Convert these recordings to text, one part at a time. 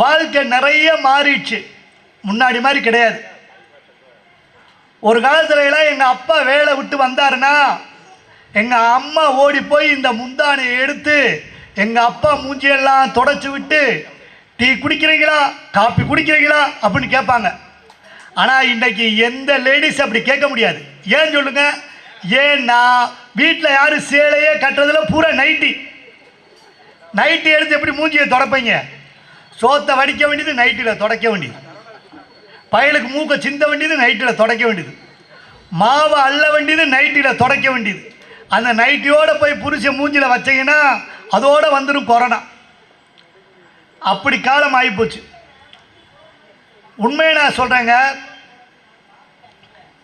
வாழ்க்கை நிறைய மாறிடுச்சு. முன்னாடி மாதிரி கிடையாது. ஒரு காலத்துல எல்லாம் எங்கள் அப்பா வேலை விட்டு வந்தாருன்னா எங்கள் அம்மா ஓடி போய் இந்த முந்தானையை எடுத்து எங்கள் அப்பா மூஞ்சியெல்லாம் தொடச்சி விட்டு, டீ குடிக்கிறீங்களா, காப்பி குடிக்கிறீங்களா அப்படின்னு கேட்பாங்க. ஆனால் இன்றைக்கி எந்த லேடிஸ் அப்படி கேட்க முடியாது. ஏன் சொல்லுங்க? ஏன்னா வீட்டில் யாரும் சேலையே கட்டுறதுல பூரா நைட்டி எடுத்து எப்படி மூஞ்சியை தொடப்பீங்க? சோத்தை வடிக்க வேண்டியது நைட்டியில் துடைக்க வேண்டியது, பயலுக்கு மூக்கை சிந்த வேண்டியது நைட்டியில் துடைக்க வேண்டியது, மாவை அள்ள வேண்டியது நைட்டியில் துடைக்க வேண்டியது. அந்த நைட்டியோடு போய் புருஷ மூஞ்சியில் வச்சிங்கன்னா அதோடு வந்துடும் கொரோனா. அப்படி காலம் ஆகிப்போச்சு. உண்மையை நான் சொல்கிறேங்க.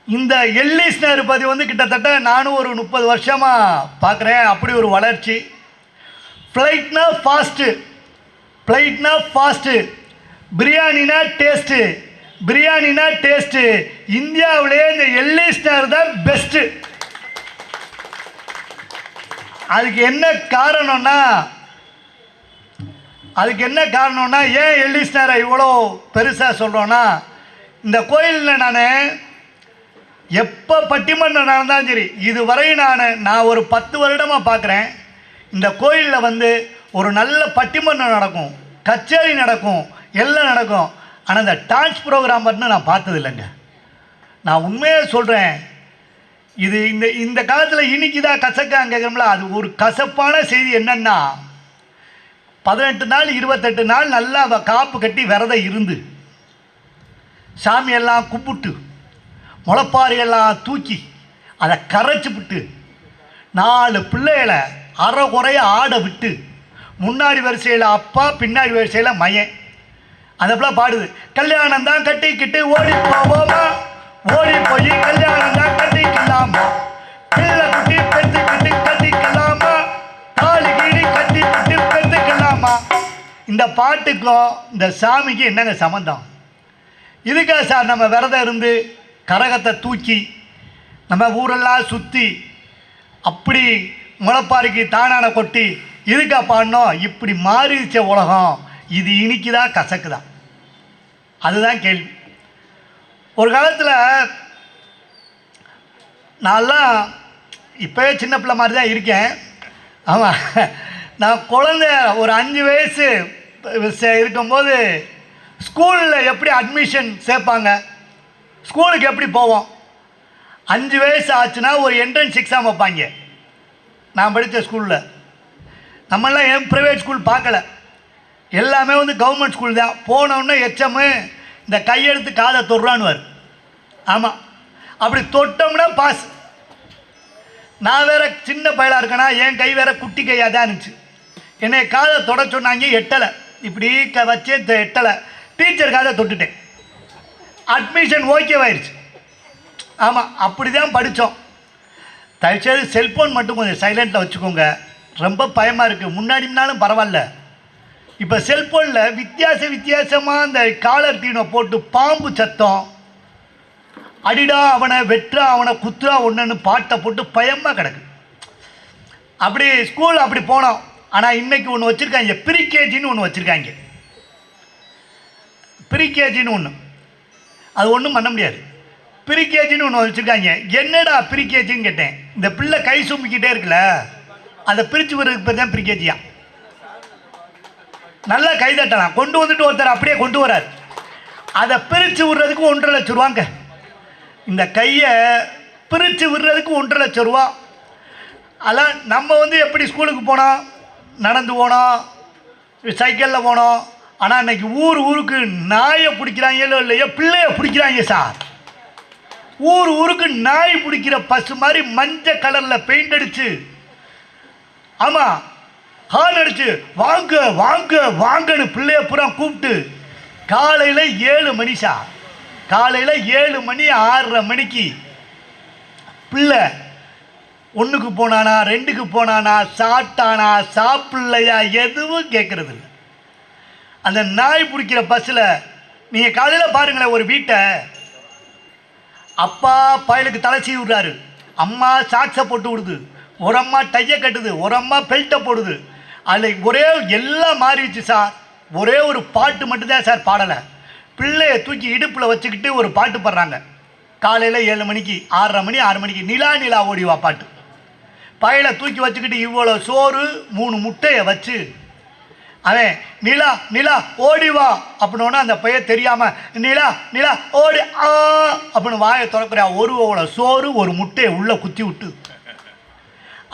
இந்த எல்லிஸ் நிருபதி கிட்டத்தட்ட நானும் ஒரு 30 வருஷமாக பார்க்குறேன். அப்படி ஒரு வளர்ச்சி. ஃப்ளைட்னா ஃபாஸ்ட்டு, பிரியாணினா டேஸ்ட்டு. இந்தியாவிலே இந்த எல்லிஸ் நேர் தான் பெஸ்ட்டு. அதுக்கு என்ன காரணம்னா ஏன் எல்லிஸ் நேரை இவ்வளோ பெருசாக சொல்கிறோன்னா, இந்த கோயிலில் நான் எப்போ பட்டிமன்றம் நடந்தாலும் சரி, இதுவரை நான் ஒரு 10 வருடமாக பார்க்குறேன். இந்த கோயிலில் ஒரு நல்ல பட்டிமன்றம் நடக்கும், கச்சேரி நடக்கும், எல்லாம் நடக்கும். ஆனால் இந்த டான்ஸ் ப்ரோக்ராம் மட்டும் நான் பார்த்தது இல்லைங்க. நான் உண்மையாக சொல்கிறேன். இது இந்த காலத்தில் இனிக்குதா கசக்கான்னு கேட்குறோம்ல, அது ஒரு கசப்பான செய்தி. என்னென்னா 18 நாள் 28 நாள் நல்லா காப்பு கட்டி விரதம் இருந்து சாமியெல்லாம் கும்பிட்டு முளைப்பாறையெல்லாம் தூக்கி அதை கரைச்சி விட்டு 4 பிள்ளைகளை அரை குறைய ஆட விட்டு முன்னாடி வரிசையில் அப்பா, பின்னாடி வரிசையில் மையன், அந்த பிள்ளை பாடுது, கல்யாணம் தான் கட்டிக்கிட்டு ஓடி போவோமா, ஓடி போய் கல்யாணம் தான் கட்டிக்கலாமா, பிள்ளை குட்டி பெற்றுக்கிட்டு கட்டிக்கலாமா, தாலி கீழி கட்டிக்கிட்டு பெற்றுக்கலாமா. இந்த பாட்டுக்கும் இந்த சாமிக்கு என்னங்க சம்பந்தம்? இதுக்காக சார் நம்ம விரதம் இருந்து கரகத்தை தூக்கி நம்ம ஊரெல்லாம் சுற்றி அப்படி முளைப்பாறைக்கு தானான கொட்டி இதுக்கா பாடணும்? இப்படி மாறிடுச்ச உலகம். இது இனிக்குதா கசக்குதா? அதுதான் கேள்வி. ஒரு காலத்தில் நான்லாம் இப்போவே சின்ன பிள்ளை மாதிரி தான் இருக்கேன். ஆமாம், நான் குழந்தை ஒரு 5 வயசு இருக்கும்போது ஸ்கூலில் எப்படி அட்மிஷன் சேர்ப்பாங்க, ஸ்கூலுக்கு எப்படி போவோம்? 5 வயசு ஆச்சுன்னா ஒரு என்ட்ரன்ஸ் எக்ஸாம் வைப்பாங்க. நான் படித்த ஸ்கூலில் நம்மளாம் ப்ரைவேட் ஸ்கூல் பார்க்கல, எல்லாமே கவர்மெண்ட் ஸ்கூல் தான். போனோடனே எச்எம்மு இந்த கையெழுத்து காதை தொடுறான்னுவார். ஆமாம், அப்படி தொட்டோம்னா பாஸ். நான் வேற சின்ன பயலாக இருக்கேனா, என் கை வேற குட்டி கையாக தான் இருந்துச்சு. என்னை காதை தொட சொன்னாங்க, எட்டலை. இப்படி வச்சே எட்டலை. டீச்சர் காதை தொட்டுட்டேன். அட்மிஷன் ஓகேவாயிருச்சு. ஆமாம், அப்படி தான் படித்தோம். தயவுசெய்து செல்ஃபோன் மட்டும் கொஞ்சம் சைலண்ட்டில் வச்சுக்கோங்க. ரொம்ப பயமாக இருக்குது. முன்னாடினாலும் பரவாயில்ல, இப்போ செல்ஃபோனில் வித்தியாசமாக இந்த காலர் டீனை போட்டு பாம்பு சத்தம், அடிடா அவனை, வெற்றா அவனை, குத்துறா ஒன்றுன்னு பாட்டை போட்டு பயமாக கிடக்கு. அப்படி ஸ்கூல் அப்படி போனோம். ஆனால் இன்றைக்கி ஒன்று வச்சுருக்காங்க, ப்ரீகேஜின்னு ஒன்று வச்சுருக்காங்க. ப்ரீகேஜின்னு ஒன்று, அது ஒன்றும் பண்ண முடியாது. ப்ரீகேஜின்னு ஒன்று வச்சுருக்காங்க. என்னடா ப்ரீகேஜின்னு கேட்டேன். இந்த பிள்ளை கை சும்பிக்கிட்டே இருக்குல்ல, அதை பிரித்து விடுறதுக்கு பேர் தான் ப்ரீகேஜியா. நல்லா கைதட்டலாம். கொண்டு வந்துட்டு ஒருத்தர் அப்படியே கொண்டு வராது. அதை பிரித்து விடுறதுக்கு 1.5 லட்சம் ரூபாங்க. இந்த கையை பிரித்து விடுறதுக்கு 1.5 லட்சம் ரூபா. அதெல்லாம் நம்ம எப்படி ஸ்கூலுக்கு போனோம், நடந்து போனோம், சைக்கிளில் போனோம். ஆனால் இன்றைக்கி ஊருக்கு நாயை பிடிக்கிறாங்களோ இல்லையோ, பிள்ளைய பிடிக்கிறாங்க சார். ஊருக்கு நாய் பிடிக்கிற பசு மாதிரி மஞ்சள் கலரில் பெயிண்ட் அடித்து, ஆமாம், ஹார்ன் அடிச்சு வாங்க வாங்க வாங்கன்னு பிள்ளைய பூரா கூப்பிட்டு காலையில் 7 மணி சார், காலையில் 7 மணி 6:30 மணிக்கு பிள்ளை 1க்கு போனானா 2க்கு போனானா சாப்பிட்டானா சாப்பிடலையா எதுவும் கேட்கறது இல்லை. அந்த நாய் பிடிக்கிற பஸ்ஸில் நீங்கள் காலையில் பாருங்களேன், ஒரு வீட்டை அப்பா பயலுக்கு தலை சீவி விடுறாரு, அம்மா சாக்ஸை போட்டு விடுது, ஒரு அம்மா டையை கட்டுது, ஒரு அம்மா பெல்ட்டை போடுது. அதில் ஒரே எல்லாம் மாறிடுச்சு சார். ஒரே ஒரு பாட்டு மட்டும்தான் சார் பாடலை. பிள்ளையை தூக்கி இடுப்பில் வச்சுக்கிட்டு ஒரு பாட்டு பாடுறாங்க. காலையில் 7 மணிக்கு 6:30 மணி 6 மணிக்கு நிலா நிலா ஓடிவா பாட்டு. பையில தூக்கி வச்சுக்கிட்டு இவ்வளோ சோறு 3 முட்டையை வச்சு அவன் நிலா நிலா ஓடிவா அப்படின்னா அந்த பையன் தெரியாமல் நிலா நிலா ஓடி அப்படின்னு வாயை திறக்கிறா. ஒரு சோறு ஒரு முட்டையை உள்ளே குத்தி விட்டு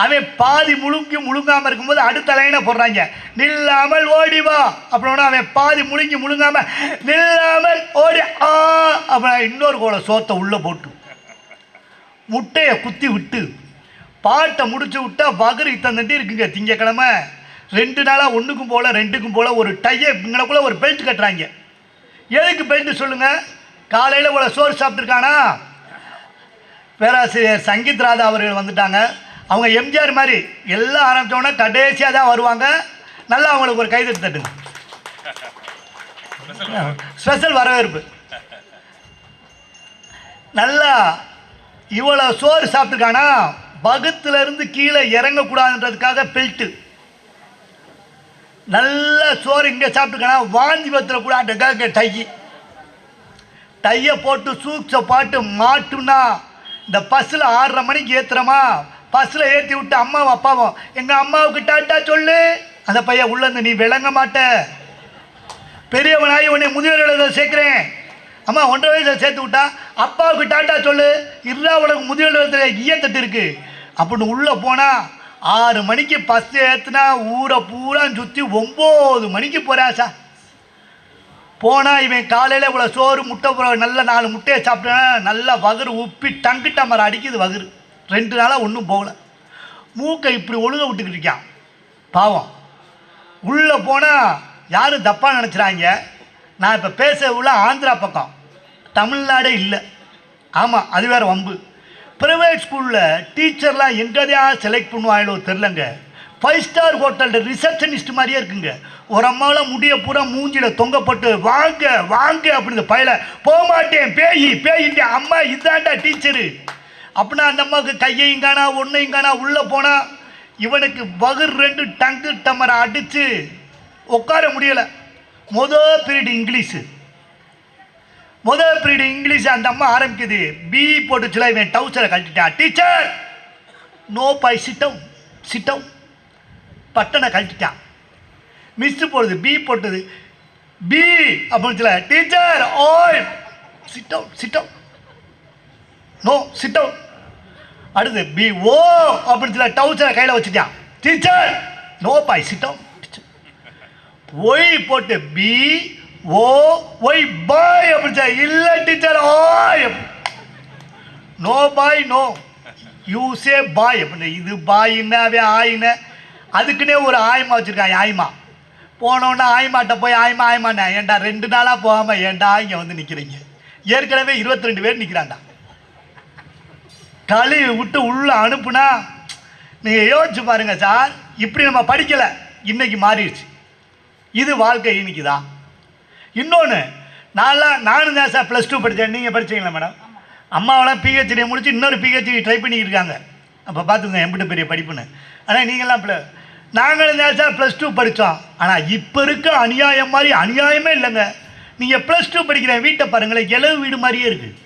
அவன் பாதி முழுங்காமல் இருக்கும்போது அடுத்த லைனை போடுறாங்க, நில்லாமல் ஓடிவா அப்படின்னா அவன் பாதி முழுங்காமல் நில்லாமல் ஓடி அப்படின்னா இன்னொரு கோல சோத்தை உள்ளே போட்டு முட்டையை குத்தி விட்டு பாட்டை முடிச்சு விட்டா பகர் இத்தனை இருக்குங்க. திங்கக்கிழமை 2 நாளாக 1க்கும் போல் 2க்கும் போல் ஒரு டையை இங்கனக்குள்ளே ஒரு பெல்ட் கட்டுறாங்க. எதுக்கு பெல்ட் சொல்லுங்கள்? காலையில் இவ்வளோ சோறு சாப்பிட்ருக்கானா? பேராசிரியர் சங்கீத் ராதா அவர்கள் வந்துட்டாங்க. அவங்க எம்ஜிஆர் மாதிரி எல்லாம் ஆரம்பித்தோன்னா கடைசியாக தான் வருவாங்க. நல்லா அவங்களுக்கு ஒரு கைது தட்டுங்க. ஸ்பெஷல் வரவேற்பு. நல்லா இவ்வளோ சோறு சாப்பிட்ருக்கானா? பகத்துலேருந்து கீழே இறங்கக்கூடாதுன்றதுக்காக பெல்ட்டு. நல்ல சோறு இங்கே சாப்பிட்டுருக்கானா? வாந்தி பத்திரக்கூடாதுக்காக டையை போட்டு சூக்ஸை பாட்டு மாட்டுனா இந்த பஸ்ஸில் 6:30 மணிக்கு ஏற்றுறோமா, பஸ்ஸில் ஏற்றி விட்டு அம்மாவும் அப்பாவும் எங்கள் அம்மாவுக்கு டாட்டா சொல்லு. அந்த பையன் உள்ளேருந்து நீ விளங்க மாட்ட, பெரியவனாகி உன்னை முதியோர் சேர்க்குறேன். அம்மா 1.5 வயசில் சேர்த்து விட்டா அப்பாவுக்கு டாட்டா சொல்லு. இருடா உனக்கு முதியோர் ஈயத்தட்டு இருக்குது அப்படின்னு உள்ளே போனால் 6 மணிக்கு பஸ் ஏற்றுனா ஊரை பூரா சுற்றி 9 மணிக்கு போகிறா சார். போனால் இவன் காலையில் இவ்வளோ சோறு முட்டை நல்ல 4 முட்டையை சாப்பிட்டேன்னா நல்லா வகுறு உப்பி டங்கிட்ட மரம் அடிக்குது வகுறு. 2 நாளாக ஒன்றும் போகல. மூக்கை இப்படி ஒழுக விட்டுக்கிட்டு இருக்கான் பாவம். உள்ளே போனால் யாரும் தப்பாக நினச்சிடாங்க. நான் இப்போ பேச உள்ள ஆந்திரா பக்கம், தமிழ்நாடே இல்லை. ஆமாம், அது வேறு வம்பு. ப்ரைவேட் ஸ்கூலில் டீச்சர்லாம் எங்கேதான் செலக்ட் பண்ணுவாங்களோ தெரிலங்க. 5 ஸ்டார் ஹோட்டலில் ரிசப்ஷனிஸ்ட் மாதிரியே இருக்குங்க. ஒரு அம்மாவில் முடிய பூரா மூஞ்சியில் தொங்கப்பட்டு வாங்க வாங்க அப்படின்னு பயில போக மாட்டேன் பேயிட்டு அம்மா இதாண்டா டீச்சரு அப்படின்னா அந்த அம்மாவுக்கு கையையும் காணா ஒன்றையும் காணா. உள்ளே போனால் இவனுக்கு வகுர் 2 டங்கு டம்மரை அடித்து உட்கார முடியலை. முதல் பீரியடு இங்கிலீஷ் அந்த அம்மா ஆரம்பிக்குது. பி போட்டுச்சுல, இவன் டவுசரை கழட்டிட்டான். டீச்சர் நோ பாய் சிட்டவும் பட்டனை கழட்டிட்டான். மிஸ் போடுது பி போட்டது பி அப்படின்னு டீச்சர் ஓய் சிட்டவும் நோ சிட்டவும். அடுத்து பி ஓ அப்படின்னு டவுசரை கையில் வச்சுட்டான். டீச்சர் நோ பாய் சிட்டவும். ஒய் போட்டு பி ஓ ஒய் பாய் அப்படி இல்லை teacher why no boy no you say boy அப்படின்னு. இது பாயின்னு அவன் ஆயின்னு அதுக்குன்னே ஒரு ஆயமா வச்சுருக்காங்க. ஆயமா போனோன்னா ஆயமாட்ட போய் ஆயமாண்ணா ஏன்டா 2 நாளாக போகாமல் ஏன்டா இங்கே வந்து நிற்கிறீங்க? ஏற்கனவே 22 பேர் நிற்கிறான்டா. கழுவி விட்டு உள்ளே அனுப்புனா நீங்கள் யோசிச்சு பாருங்க சார். இப்படி நம்ம படிக்கலை, இன்னைக்கு மாறிடுச்சு. இது வாழ்க்கை இன்னைக்கு தான். இன்னொன்று நானும் தான் சார் +2 படித்தேன். நீங்கள் படித்தீங்களா மேடம்? அம்மாவெல்லாம் பிஹெச்டி முடிச்சு இன்னொரு பிஹெச்டி ட்ரை பண்ணிக்கிட்டு இருக்காங்க. அப்போ பார்த்துங்க எம்பிட்டு பெரிய படிப்புன்னு. ஆனால் நீங்கள்லாம் நாங்களும் தான் சார் +2 படித்தோம். ஆனால் இப்போ இருக்க அநியாயம் மாதிரி அநியாயமே இல்லைங்க. நீங்கள் +2 படிக்கிற வீட்டை பாருங்களேன், இலவு வீடு மாதிரியே இருக்குது.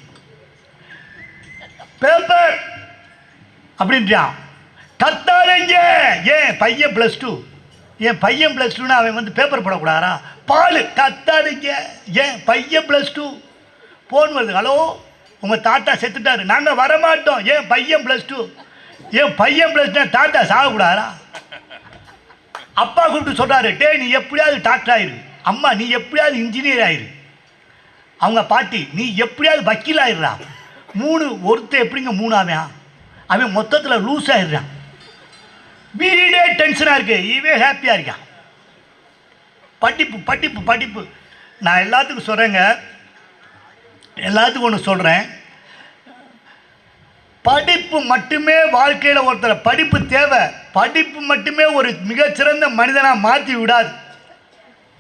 பேப்பர் அப்படின்றான் கத்தாதீங்க. ஏன் பையன் +2 அவன் வந்து பேப்பர் போடக்கூடாதா? பால் கத்தாதீங்க. ஏன் பையன் +2 ஃபோன் வருது, ஹலோ உங்கள் தாத்தா செத்துட்டாரு, நாங்கள் வரமாட்டோம். ஏன் பையன் +2 தாத்தா சாகக்கூடாதா? அப்பா கூப்பிட்டு சொல்கிறாரு, டே நீ எப்படியாவது டாக்டர் ஆயிரு, அம்மா நீ எப்படியாவது இன்ஜினியர் ஆயிரு, அவங்க பாட்டி நீ எப்படியாவது வக்கீல் ஆயிடுறா. 3 ஒருத்தர் எப்படிங்க 3 அவன் மொத்தத்தில் லூஸ் ஆயிடுறான். வீடே டென்ஷனாக இருக்கு, இவன் ஹாப்பியாக இருக்கான். படிப்பு. நான் எல்லாத்துக்கும் சொல்கிறேங்க, எல்லாத்துக்கும் ஒன்று சொல்கிறேன். படிப்பு மட்டுமே வாழ்க்கையில் ஒருத்தர் படிப்பு தேவை. படிப்பு மட்டுமே ஒரு மிகச்சிறந்த மனிதனாக மாற்றி விடாது.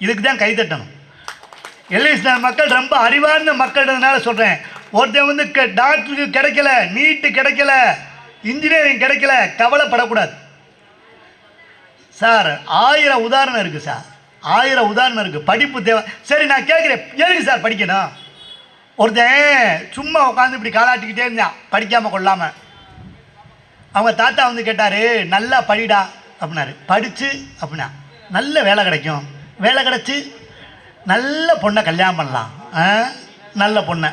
இதுக்கு தான் கைதட்டணும். எல்ஐசி மக்கள் ரொம்ப அறிவார்ந்த மக்கள்ன்றதுனால சொல்கிறேன். ஒருத்தன் வந்து டாக்டருக்கு கிடைக்கல, நீட்டு கிடைக்கல, இன்ஜினியரிங் கிடைக்கல, கவலைப்படக்கூடாது சார். 1000 உதாரணம் இருக்குது சார். 1000 உதாரணம் இருக்குது. படிப்பு தேவை. சரி, நான் கேட்குறேன், எதுக்கு சார் படிக்கணும்? ஒருத்தன் சும்மா உட்காந்து இப்படி காலாட்டிக்கிட்டே இருந்தான் படிக்காமல் கொள்ளாமல். அவங்க தாத்தா வந்து கேட்டார், நல்லா படிடா அப்படின்னாரு. படித்து அப்படின்னா நல்ல வேலை கிடைக்கும், வேலை கிடச்சி நல்ல பொண்ணை கல்யாணம் பண்ணலாம், நல்ல பொண்ணை